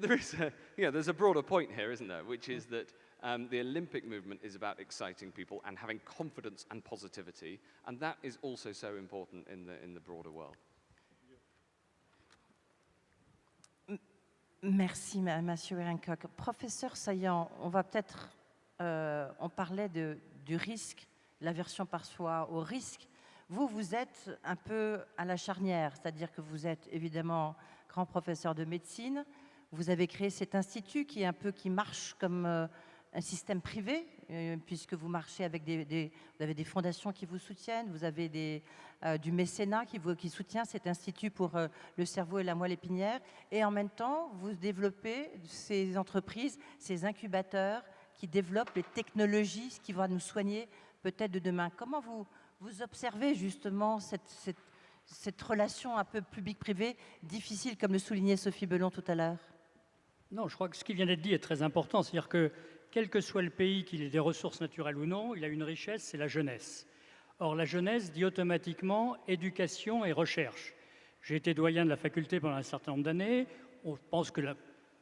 there is there's a broader point here, isn't there? Which is that the Olympic movement is about exciting people and having confidence and positivity, and that is also so important in the broader world. Merci, Mathieu Hincock. Professeur Saillant, on va peut-être, on parlait du risque, l'aversion par soi au risque. Vous êtes un peu à la charnière, c'est-à-dire que vous êtes évidemment grand professeur de médecine. Vous avez créé cet institut qui marche comme un système privé, puisque vous marchez avec vous avez des fondations qui vous soutiennent, vous avez du mécénat qui soutient cet institut pour le cerveau et la moelle épinière, et en même temps, vous développez ces entreprises, ces incubateurs qui développent les technologies qui vont nous soigner peut-être de demain. Comment vous observez justement cette relation un peu public-privé, difficile, comme le soulignait Sophie Bellon tout à l'heure? Non, je crois que ce qui vient d'être dit est très important. C'est-à-dire que, quel que soit le pays, qu'il ait des ressources naturelles ou non, il a une richesse, c'est la jeunesse. Or, la jeunesse dit automatiquement éducation et recherche. J'ai été doyen de la faculté pendant un certain nombre d'années. On pense que la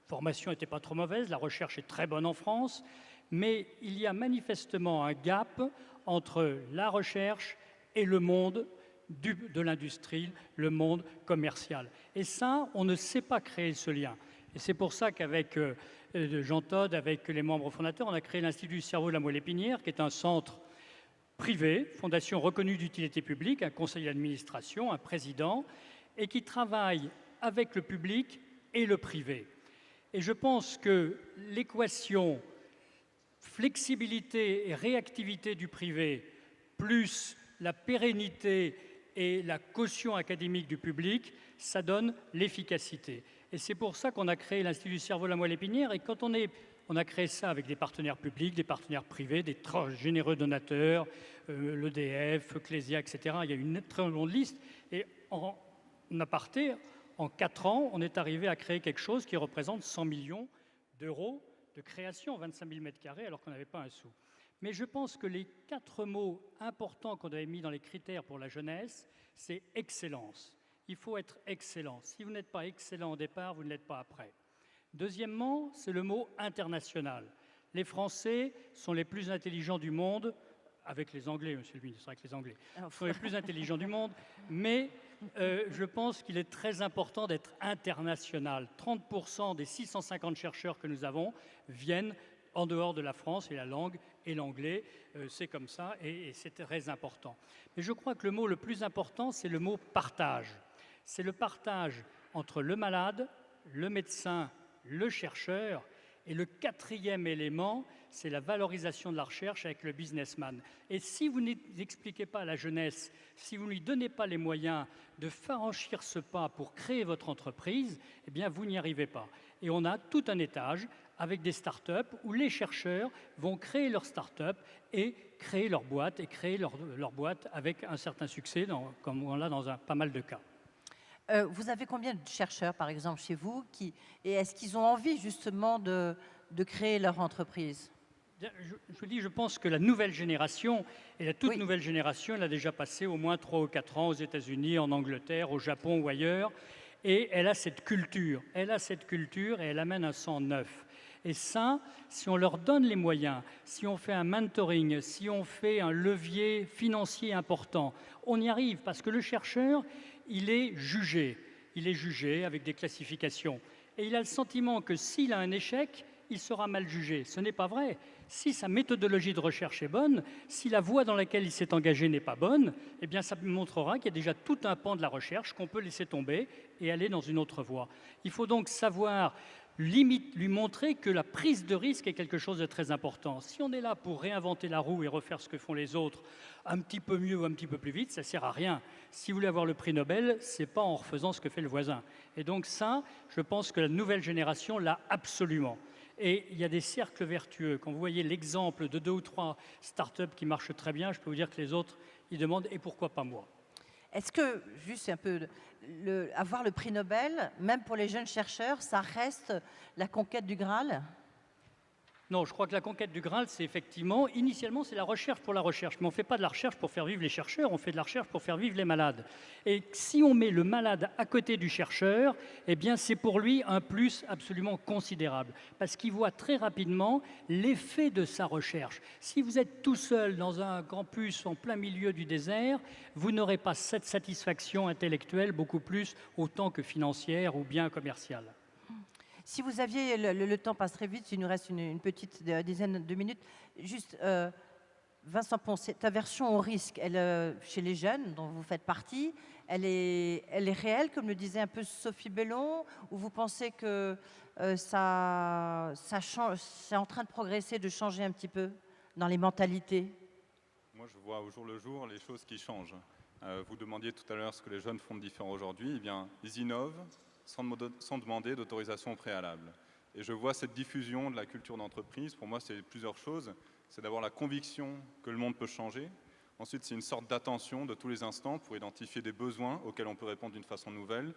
formation n'était pas trop mauvaise, la recherche est très bonne en France, mais il y a manifestement un gap entre la recherche et le monde de l'industrie, le monde commercial. Et ça, on ne sait pas créer ce lien. Et c'est pour ça qu'avec Jean Todt, avec les membres fondateurs, on a créé l'Institut du cerveau de la moelle épinière, qui est un centre privé, fondation reconnue d'utilité publique, un conseil d'administration, un président, et qui travaille avec le public et le privé. Et je pense que l'équation flexibilité et réactivité du privé, plus la pérennité et la caution académique du public, ça donne l'efficacité. Et c'est pour ça qu'on a créé l'Institut du cerveau, la moelle épinière. Et quand on a créé ça avec des partenaires publics, des partenaires privés, des très généreux donateurs, l'EDF, Clésia, etc. Il y a une très longue liste. Et en aparté, en 4 ans, on est arrivé à créer quelque chose qui représente 100 millions d'euros de création, 25 000 mètres carrés, alors qu'on n'avait pas un sou. Mais je pense que les 4 mots importants qu'on avait mis dans les critères pour la jeunesse, c'est excellence. Il faut être excellent. Si vous n'êtes pas excellent au départ, vous ne l'êtes pas après. Deuxièmement, c'est le mot international. Les Français sont les plus intelligents du monde, avec les Anglais, monsieur le ministre, avec les Anglais, sont les plus intelligents du monde, mais je pense qu'il est très important d'être international. 30% des 650 chercheurs que nous avons viennent en dehors de la France, et la langue et l'anglais, c'est comme ça, et c'est très important. Mais je crois que le mot le plus important, c'est le mot partage. C'est le partage entre le malade, le médecin, le chercheur, et le 4e élément, c'est la valorisation de la recherche avec le businessman. Et si vous n'expliquez pas à la jeunesse, si vous ne lui donnez pas les moyens de franchir ce pas pour créer votre entreprise, eh bien vous n'y arrivez pas. Et on a tout un étage avec des start-up où les chercheurs vont créer leur start-up et créer leur boîte, avec un certain succès, comme on l'a dans pas mal de cas. Vous avez combien de chercheurs, par exemple, chez vous et est-ce qu'ils ont envie, justement, de créer leur entreprise? Je pense que la nouvelle génération, et la toute nouvelle génération, elle a déjà passé au moins 3 ou 4 ans aux États-Unis, en Angleterre, au Japon ou ailleurs, et elle a cette culture. Elle a cette culture et elle amène un sang neuf. Et ça, si on leur donne les moyens, si on fait un mentoring, si on fait un levier financier important, on y arrive, parce que le chercheur, il est jugé avec des classifications. Et il a le sentiment que s'il a un échec, il sera mal jugé. Ce n'est pas vrai. Si sa méthodologie de recherche est bonne, si la voie dans laquelle il s'est engagé n'est pas bonne, eh bien ça montrera qu'il y a déjà tout un pan de la recherche qu'on peut laisser tomber et aller dans une autre voie. Il faut donc savoir lui montrer que la prise de risque est quelque chose de très important. Si on est là pour réinventer la roue et refaire ce que font les autres un petit peu mieux ou un petit peu plus vite, ça ne sert à rien. Si vous voulez avoir le prix Nobel, ce n'est pas en refaisant ce que fait le voisin. Et donc ça, je pense que la nouvelle génération l'a absolument. Et il y a des cercles vertueux. Quand vous voyez l'exemple de 2 ou 3 startups qui marchent très bien, je peux vous dire que les autres, ils demandent « et pourquoi pas moi ?» Est-ce que, juste un peu, avoir le prix Nobel, même pour les jeunes chercheurs, ça reste la conquête du Graal? Non, je crois que la conquête du Graal, c'est effectivement, initialement, c'est la recherche pour la recherche. Mais on ne fait pas de la recherche pour faire vivre les chercheurs, on fait de la recherche pour faire vivre les malades. Et si on met le malade à côté du chercheur, eh bien, c'est pour lui un plus absolument considérable. Parce qu'il voit très rapidement l'effet de sa recherche. Si vous êtes tout seul dans un campus en plein milieu du désert, vous n'aurez pas cette satisfaction intellectuelle, beaucoup plus autant que financière ou bien commerciale. Si vous aviez, le temps passe très vite, il nous reste une petite dizaine de minutes. Juste, Vincent Pons, cette aversion au risque, chez les jeunes dont vous faites partie, elle est réelle, comme le disait un peu Sophie Bellon, ou vous pensez que ça change, c'est en train de progresser, de changer un petit peu dans les mentalités? Moi, je vois au jour le jour les choses qui changent. Vous demandiez tout à l'heure ce que les jeunes font de différent aujourd'hui. Eh bien, ils innovent sans demander d'autorisation préalable. Et je vois cette diffusion de la culture d'entreprise. Pour moi, c'est plusieurs choses. C'est d'avoir la conviction que le monde peut changer. Ensuite, c'est une sorte d'attention de tous les instants pour identifier des besoins auxquels on peut répondre d'une façon nouvelle,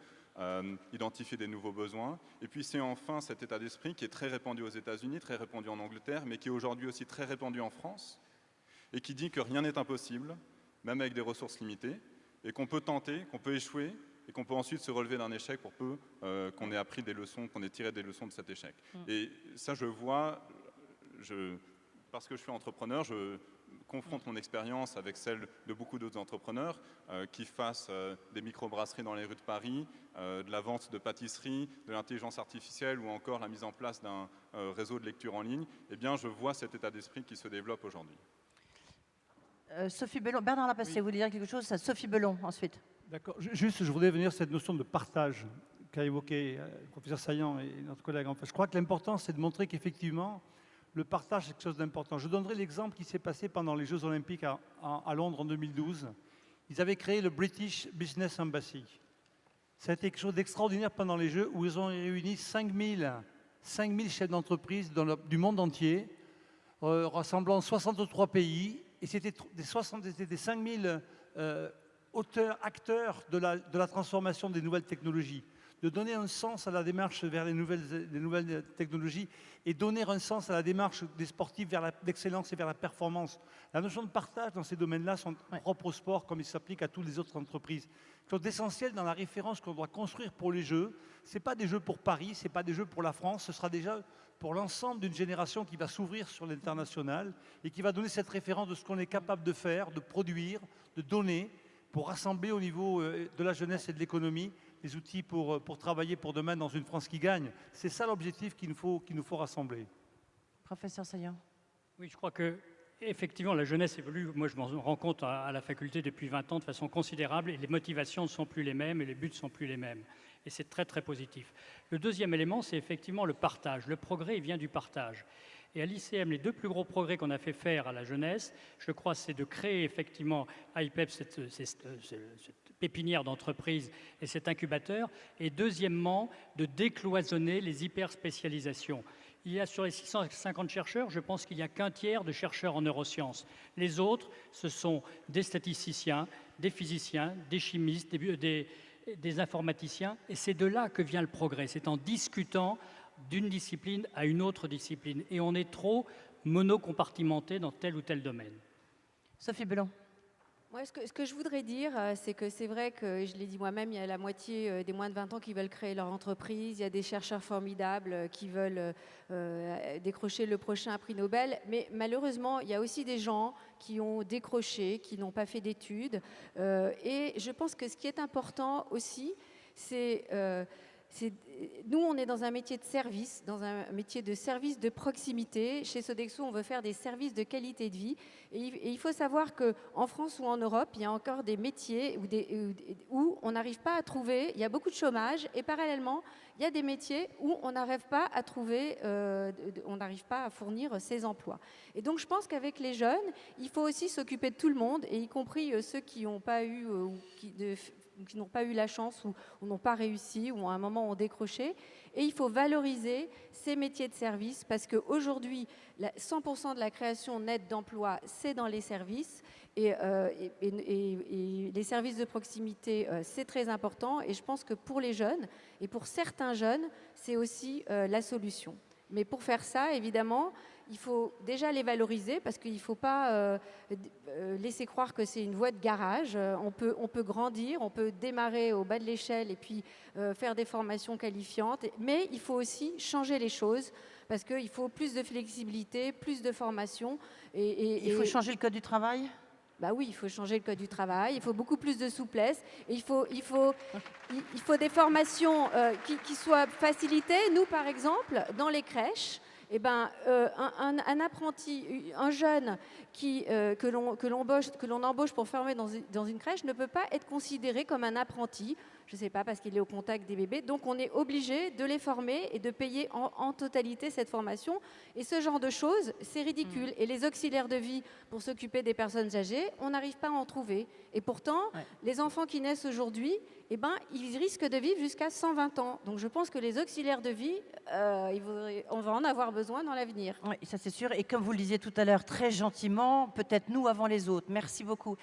identifier des nouveaux besoins. Et puis, c'est enfin cet état d'esprit qui est très répandu aux États-Unis, très répandu en Angleterre, mais qui est aujourd'hui aussi très répandu en France, et qui dit que rien n'est impossible, même avec des ressources limitées, et qu'on peut tenter, qu'on peut échouer, et qu'on peut ensuite se relever d'un échec pour peu qu'on ait appris des leçons, qu'on ait tiré des leçons de cet échec. Et ça, je vois, parce que je suis entrepreneur, je confronte mon expérience avec celle de beaucoup d'autres entrepreneurs qui fassent des microbrasseries dans les rues de Paris, de la vente de pâtisseries, de l'intelligence artificielle ou encore la mise en place d'un réseau de lecture en ligne. Eh bien, je vois cet état d'esprit qui se développe aujourd'hui. Sophie Bellon, Bernard Lapassé, vous voulez dire quelque chose? Sophie Bellon, ensuite. D'accord. Juste, je voudrais venir à cette notion de partage qu'a évoqué le professeur Saillant et notre collègue. Enfin, je crois que l'important, c'est de montrer qu'effectivement, le partage, c'est quelque chose d'important. Je donnerai l'exemple qui s'est passé pendant les Jeux Olympiques à Londres en 2012. Ils avaient créé le British Business Embassy. Ça a été quelque chose d'extraordinaire pendant les Jeux où ils ont réuni 5000 chefs d'entreprise du monde entier, rassemblant 63 pays. Et c'était des 5000 acteurs de la transformation des nouvelles technologies. De donner un sens à la démarche vers les nouvelles technologies et donner un sens à la démarche des sportifs vers l'excellence et vers la performance. La notion de partage dans ces domaines-là sont propres au sport comme il s'applique à toutes les autres entreprises. Ils sont essentiels dans la référence qu'on doit construire pour les Jeux. Ce n'est pas des Jeux pour Paris, ce n'est pas des Jeux pour la France, ce sera déjà pour l'ensemble d'une génération qui va s'ouvrir sur l'international et qui va donner cette référence de ce qu'on est capable de faire, de produire, de donner, pour rassembler au niveau de la jeunesse et de l'économie des outils pour travailler pour demain dans une France qui gagne. C'est ça l'objectif qu'il nous faut rassembler. Professeur Saillant. Oui, je crois que effectivement, la jeunesse évolue. Moi, je m'en rends compte à la faculté depuis 20 ans de façon considérable et les motivations ne sont plus les mêmes et les buts ne sont plus les mêmes. Et c'est très, très positif. Le deuxième élément, c'est effectivement le partage. Le progrès, il vient du partage. Et à l'ICM, les deux plus gros progrès qu'on a fait faire à la jeunesse, je crois, c'est de créer effectivement IPEP, cette pépinière d'entreprise et cet incubateur. Et deuxièmement, de décloisonner les hyperspécialisations. Il y a sur les 650 chercheurs, je pense qu'il n'y a qu'un tiers de chercheurs en neurosciences. Les autres, ce sont des statisticiens, des physiciens, des chimistes, des informaticiens. Et c'est de là que vient le progrès. C'est en discutant d'une discipline à une autre discipline. Et on est trop monocompartimenté dans tel ou tel domaine. Sophie Bellon. Moi, ce que je voudrais dire, c'est que c'est vrai que, je l'ai dit moi-même, il y a la moitié des moins de 20 ans qui veulent créer leur entreprise, il y a des chercheurs formidables qui veulent décrocher le prochain prix Nobel, mais malheureusement, il y a aussi des gens qui ont décroché, qui n'ont pas fait d'études, et je pense que ce qui est important aussi, c'est... nous, on est dans un métier de service, de proximité. Chez Sodexo, on veut faire des services de qualité de vie. Et il faut savoir qu'en France ou en Europe, il y a encore des métiers où on n'arrive pas à trouver, il y a beaucoup de chômage, et parallèlement, il y a des métiers où on n'arrive pas à trouver, on n'arrive pas à fournir ces emplois. Et donc, je pense qu'avec les jeunes, il faut aussi s'occuper de tout le monde, et y compris ceux qui n'ont pas eu qui n'ont pas eu la chance ou n'ont pas réussi ou à un moment ont décroché. Et il faut valoriser ces métiers de service parce qu'aujourd'hui, 100% de la création nette d'emplois, c'est dans les services. Et les services de proximité, c'est très important. Et je pense que pour les jeunes et pour certains jeunes, c'est aussi la solution. Mais pour faire ça, évidemment, il faut déjà les valoriser parce qu'il ne faut pas laisser croire que c'est une voie de garage. On peut grandir, on peut démarrer au bas de l'échelle et puis faire des formations qualifiantes. Mais il faut aussi changer les choses parce qu'il faut plus de flexibilité, plus de formation. Il faut changer le code du travail ? Bah oui, il faut changer le code du travail, il faut beaucoup plus de souplesse, et il faut des formations qui soient facilitées. Nous, par exemple, dans les crèches, eh ben, un apprenti, un jeune que l'on embauche pour former dans une crèche ne peut pas être considéré comme un apprenti, je ne sais pas, parce qu'il est au contact des bébés. Donc on est obligé de les former et de payer en totalité cette formation. Et ce genre de choses, c'est ridicule. Et les auxiliaires de vie pour s'occuper des personnes âgées, on n'arrive pas à en trouver. Et pourtant, les enfants qui naissent aujourd'hui, eh ben, ils risquent de vivre jusqu'à 120 ans. Donc je pense que les auxiliaires de vie, on va en avoir besoin dans l'avenir. Oui, ça c'est sûr. Et comme vous le disiez tout à l'heure, très gentiment, peut-être nous avant les autres. Merci beaucoup.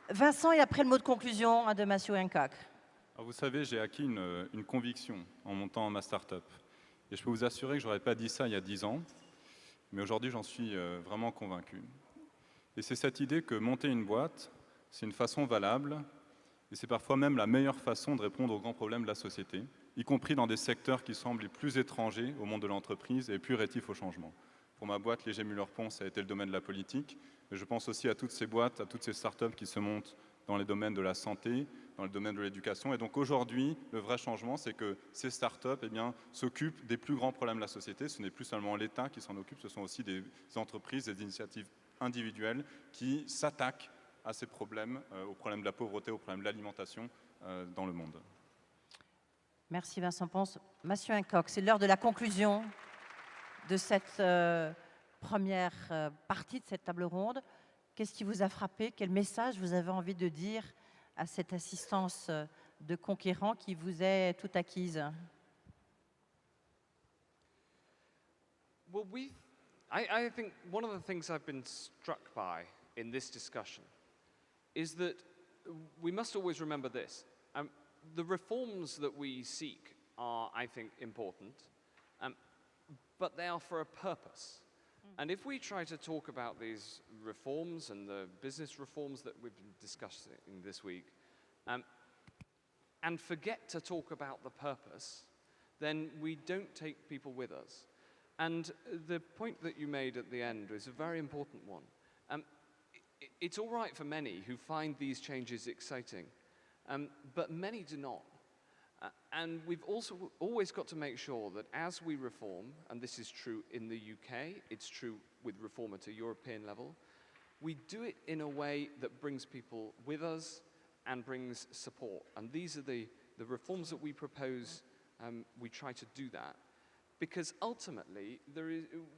Vincent, et après le mot de conclusion de Mathieu Hencock. Vous savez, j'ai acquis une conviction en montant ma start-up. Et je peux vous assurer que je n'aurais pas dit ça il y a 10 ans, mais aujourd'hui j'en suis vraiment convaincu. Et c'est cette idée que monter une boîte, c'est une façon valable, et c'est parfois même la meilleure façon de répondre aux grands problèmes de la société, y compris dans des secteurs qui semblent les plus étrangers au monde de l'entreprise et plus rétifs au changement. Pour ma boîte, Léger Muller-Pont, ça a été le domaine de la politique, mais je pense aussi à toutes ces boîtes, à toutes ces startups qui se montent dans les domaines de la santé, dans le domaine de l'éducation. Et donc aujourd'hui, le vrai changement, c'est que ces startups s'occupent des plus grands problèmes de la société. Ce n'est plus seulement l'État qui s'en occupe, ce sont aussi des entreprises, des initiatives individuelles qui s'attaquent à ces problèmes, aux problèmes de la pauvreté, aux problèmes de l'alimentation dans le monde. Merci Vincent Ponce. Mathieu Hincock, c'est l'heure de la conclusion de cette première partie de cette table ronde. Qu'est-ce qui vous a frappé? Quel message vous avez envie de dire à cette assistance de conquérants qui vous est toute acquise? Well, I think one of the things I've been struck by in this discussion is that we must always remember this. The reforms that we seek are, I think, important, but they are for a purpose. And if we try to talk about these reforms and the business reforms that we've been discussing this week, and forget to talk about the purpose, then we don't take people with us. And the point that you made at the end is a very important one. It's all right for many who find these changes exciting, but many do not. And we've also always got to make sure that as we reform, and this is true in the UK, it's true with reform at a European level, we do it in a way that brings people with us and brings support. And these are the reforms that we propose, we try to do that. Because ultimately,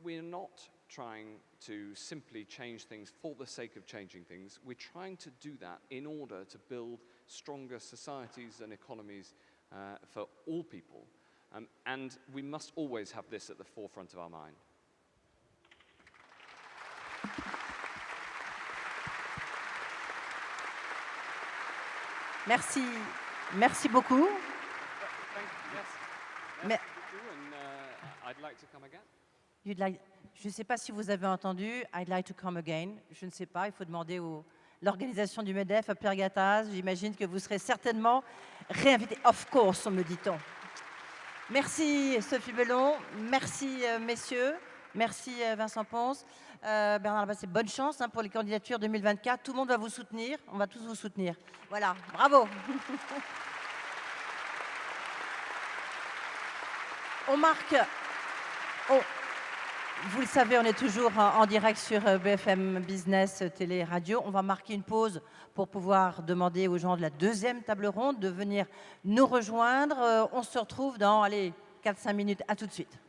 we're not trying to simply change things for the sake of changing things. We're trying to do that in order to build stronger societies and economies for all people. And we must always have this at the forefront of our mind. Merci. Merci beaucoup. Mais... I'd like to come again. Je ne sais pas si vous avez entendu I'd like to come again. Je ne sais pas, il faut demander à l'organisation du MEDEF, à Pierre Gattaz. J'imagine que vous serez certainement réinvité. Of course, me dit-on. Merci Sophie Bellon, merci messieurs, merci Vincent Ponce. Bernard Labassé, bonne chance pour les candidatures 2024. Tout le monde va vous soutenir, on va tous vous soutenir. Voilà, bravo. On marque... vous le savez, on est toujours en direct sur BFM Business, télé, radio. On va marquer une pause pour pouvoir demander aux gens de la deuxième table ronde de venir nous rejoindre. On se retrouve dans 4-5 minutes. À tout de suite.